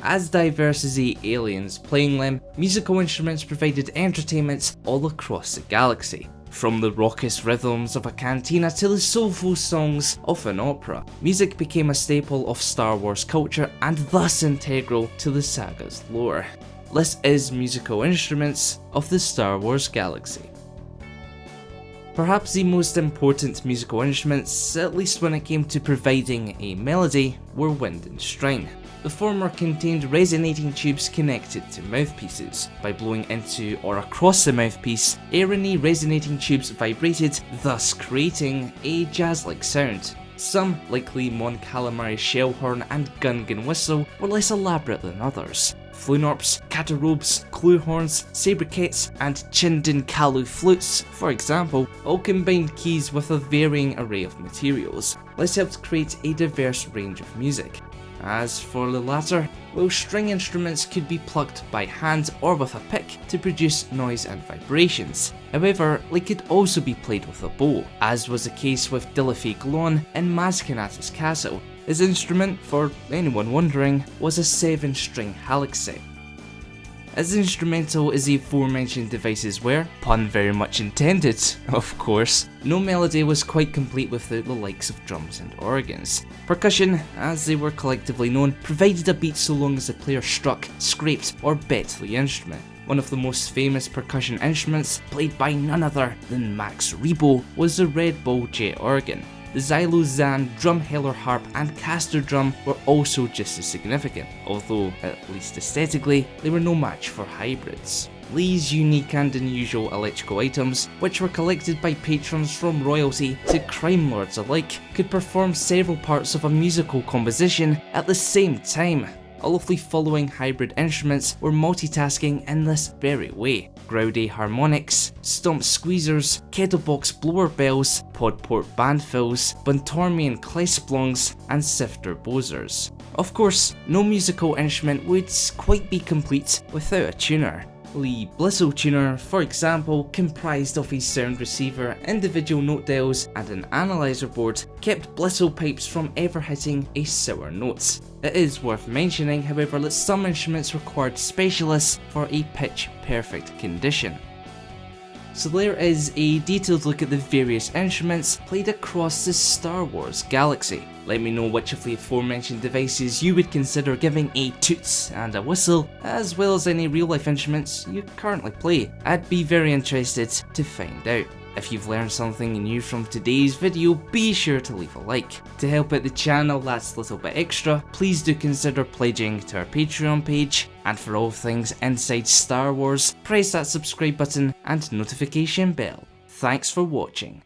as diverse as 8 aliens playing them, musical instruments provided entertainment all across the galaxy. From the raucous rhythms of a cantina to the soulful songs of an opera, music became a staple of Star Wars culture and thus integral to the saga's lore. This is musical instruments of the Star Wars galaxy. Perhaps the most important musical instruments, at least when it came to providing a melody, were wind and string. The former contained resonating tubes connected to mouthpieces. By blowing into or across the mouthpiece, air in the resonating tubes vibrated, thus creating a jazz-like sound. Some, like the Mon Calamari shell horn and Gungan whistle, were less elaborate than others. Flunorps, catarobes, clue horns, sabriquets, and Chindan Kalu flutes, for example, all combined keys with a varying array of materials. This helped create a diverse range of music. As for the latter, well, string instruments could be plucked by hand or with a pick to produce noise and vibrations. However, they could also be played with a bow, as was the case with Dillife Glon in Mazkanata's castle. His instrument, for anyone wondering, was a 7-string halixi. As instrumental as the aforementioned devices were, pun very much intended, of course, no melody was quite complete without the likes of drums and organs. Percussion, as they were collectively known, provided a beat so long as the player struck, scraped, or bet the instrument. One of the most famous percussion instruments, played by none other than Max Rebo, was the Red Bull jet organ. The Xylozan, Drumheller harp and caster drum were also just as significant, although, at least aesthetically, they were no match for hybrids. These unique and unusual electrical items, which were collected by patrons from royalty to crime lords alike, could perform several parts of a musical composition at the same time. All of the following hybrid instruments were multitasking in this very way: Growdy harmonics, stomp squeezers, kettlebox blower bells, podport bandfills, Buntormian klesplongs, and sifter bozers. Of course, no musical instrument would quite be complete without a tuner. The Blissel tuner, for example, comprised of a sound receiver, individual note dials, and an analyzer board, kept Blissel pipes from ever hitting a sour note. It is worth mentioning, however, that some instruments required specialists for a pitch-perfect condition. So there is a detailed look at the various instruments played across the Star Wars galaxy. Let me know which of the aforementioned devices you would consider giving a toot and a whistle, as well as any real life instruments you currently play. I'd be very interested to find out. If you've learned something new from today's video, be sure to leave a like. To help out the channel that's a little bit extra, please do consider pledging to our Patreon page. And for all things inside Star Wars, press that subscribe button and notification bell. Thanks for watching.